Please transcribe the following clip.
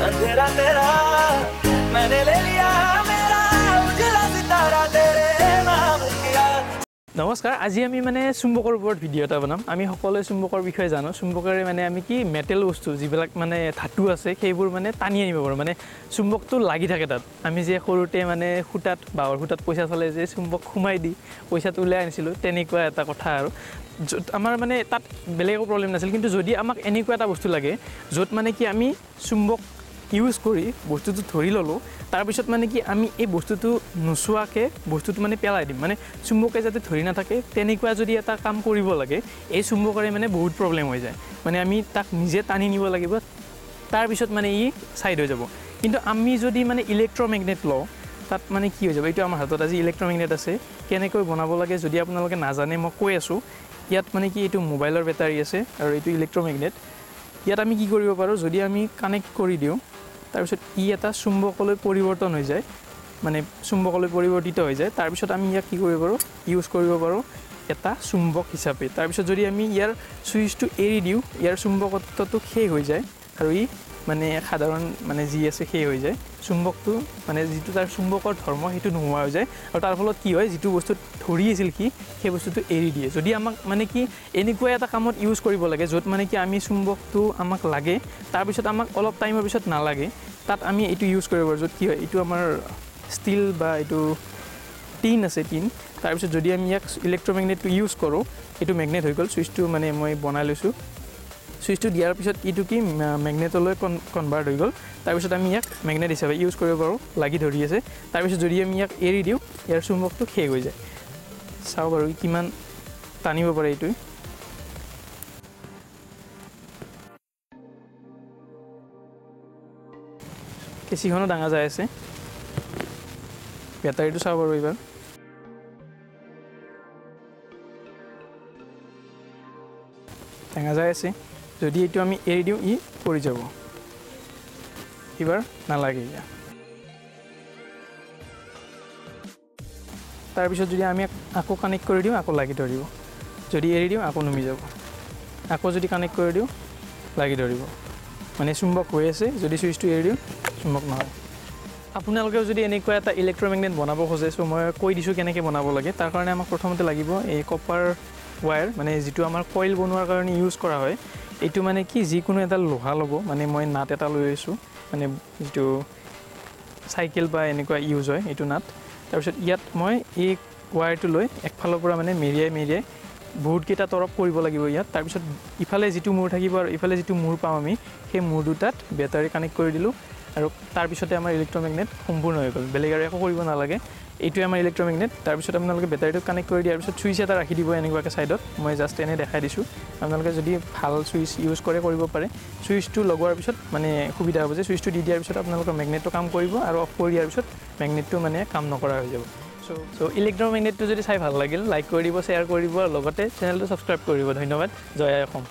अंधेरा तेरा मैंने ले लिया मेरा उजला सितारा तेरे नाम किया नमस्कार আজি আমি মানে চুম্বকৰ ওপৰত ভিডিও এটা বনাম আমি সকলোৱে চুম্বকৰ বিষয়ে জানো চুম্বকৰে মানে আমি কি মেটেল বস্তু যিবিলাক মানে ধাতু আছে সেইবোৰ মানে টানি আনিব পাৰো মানে চুম্বকটো লাগি থাকে তাত আমি যে সৰুতে মানে খুটাত বাৱৰ খুটাত পইচা চলে যে চুম্বক খুমাই দি পইচাটো উলাই আনিছিলো তেনেকুৱা এটা কথা আৰু আমাৰ মানে তাত বেলেগ প্ৰবলেম নাছিল কিন্তু যদি আমাক এনেকুৱা এটা বস্তু লাগে যত মানে কি আমি চুম্বক ইউজ কৰি বস্তুটো ধৰি ললো তাৰ পিছত মানে কি আমি এই বস্তুটো নুসুৱাকে বস্তুটো মানে পেলাই দিম মানে চুম্বকে যাতে ধৰি না থাকে তেনেকুৱা যদি এটা কাম কৰিব লাগে এই চুম্বকৰে মানে বহুত প্ৰবলেম হৈ যায় মানে আমি তাক নিজে টানি নিব লাগিব তাৰ পিছত মানে ই সাইড হৈ যাব কিন্তু আমি যদি মানে ইলেক্ট্ৰোমেগনেট লও তাত মানে কি হৈ যাব এইটো আমাৰ হাতত আজি ইলেক্ট্ৰোমেগনেট আছে কেনেকৈ বনাব লাগে যদি আপোনালোকে নাজানে মই কৈ আছো ইয়াত মানে কি এইটো মোবাইলৰ বেটাৰী আছে আৰু এইটো ইলেক্ট্ৰোমেগনেট ইয়াত আমি কি কৰিব পাৰো যদি আমি কানেক্ট কৰি দিও তাৰ পিছত ই এটা চুম্বকলৈ পৰিৱৰ্তন হৈ যায় মানে চুম্বকলৈ পৰিৱৰ্তিত হৈ যায় তাৰ পিছত আমি ইয়াক কি কৰিব পাৰো ইউজ কৰিব পাৰো এটা চুম্বক হিচাপে তাৰ পিছত যদি আমি ইয়াৰ সুইচটো এৰি দিও ইয়াৰ চুম্বকত্বটো শেষ হৈ যায় আৰু ই মানে সাধাৰণ মানে যি আছে শেষ হৈ যায় চুম্বকটো মানে যেটো তাৰ চুম্বকৰ ধৰ্ম হেতু নোহোৱা হৈ যায় আৰু তাৰ ফলত কি হয় যেটো বস্তু ধৰি আছিল কি সেই বস্তুটো এৰি দিয়ে যদি আমাক মানে কি এনেকুৱা এটা কামত ইউজ কৰিব লাগে যত মানে কি আমি চুম্বকটো আমাক লাগে তাৰ পিছত আমাক অলপ টাইমৰ পিছত নালাগে তাত আমি এটো ইউজ কৰিব পাৰো যত কি হয় এটো আমাৰ ষ্টিল বা এটো টিন আছে টিন তাৰ পিছত যদি আমি ইয়াক ইলেক্ট্ৰোমেগনেটটো ইউজ কৰো এটো মেগনেট হৈ গল সুইচটো মানে মই বনাই লৈছো সুইচটো দিয়াৰ পিছত ইটো কি ম্যাগনেটলৈ কনভাৰ্ট হৈ গল তাৰ পিছত আমি ইয়াক ম্যাগনেট হিচাপে ইউজ কৰিব পাৰো লাগি ধৰি আছে তাৰ পিছত যদি আমি ইয়াক এৰি দিও ইয়াৰ চুম্বকটো শেষ হৈ যায় চাও বাৰু কিমান টানিব পাৰে এইটো কেছিখনো ডাঙা যায় আছে বেটাৰীটো চাও বাৰু এবাৰ ডাঙা যায় আছে যদি এটো আমি এৰি দিও ই পৰি যাব এবাৰ নালাগে ইয়া তাৰ পিছত যদি আমি আকৌ কানেক্ট কৰি দিও আকৌ লাগি ধৰিব যদি এৰি দিও আকৌ নুমি যাব আকৌ যদি কানেক্ট কৰি দিও লাগি ধৰিব মানে চুম্বক হৈ আছে যদি সুইচটো এৰি দিও চুম্বক নহয় আপোনালোকেও যদি এনেকুৱা এটা ইলেক্ট্ৰোমেগনেট বনাব খোজে সো মই কৈ দিছো কেনেকৈ বনাব লাগে তাৰ কাৰণে আমাক প্ৰথমতে লাগিব এই কপাৰ ওয়্যাৰ মানে যেটো আমাৰ কইল বনোৱাৰ কাৰণে ইউজ কৰা হয় এইটো মানে কি যিকোনো এটা লোহা লব মানে মই নাট এটা লৈ আছো মানে যেটো সাইকেল বা এনেকুৱা ইউজ হয় এইটো নাট তাৰ পিছত ইয়াত মই এই ওয়্যাৰটো লৈ একফালৰ পৰা মানে মেৰিয়াই বহুত কেটা তৰফ কৰিব লাগিব ইয়াত তাৰ পিছত ইফালে যেটো মূৰ থাকিব আৰু ইফালে যেটো মূৰ পাম আমি সেই মূৰ দুটাত বেটাৰী কানেক্ট কৰি দিলো আৰু তাৰ পিছতে আমাৰ ইলেক্ট্ৰোমেগনেট সম্পূৰ্ণ হৈ গল বেলেগ আৰু একো কৰিব নালাগে এইটো আমাৰ ইলেক্ট্ৰোমেগনেট তাৰ পিছত আপোনালোকে বেটাৰীটো কানেক্ট কৰি দিয়াৰ পিছত সুইচ এটা ৰাখি দিব এনেকুৱাকে সাইডত মই জাস্ট এনে দেখাই দিছো আপোনালোকে যদি ভাল সুইচ ইউজ কৰে কৰিব পাৰে সুইচটো লগোৱাৰ পিছত মানে সুবিধা হ'ব যে সুইচটো দি দিয়াৰ পিছত আপোনালোকৰ মেগনেটটো কাম কৰিব আৰু অফ কৰি দিয়াৰ পিছত মেগনেটটো মানে কাম নকৰা হৈ যাব সো ইলেক্ট্ৰোমেগনেটটো যদি চাই ভাল লাগিল লাইক কৰি দিব শেয়াৰ কৰি দিব আৰু লগতে চেনেলটো সাবস্ক্ৰাইব কৰি দিব ধন্যবাদ জয় অসম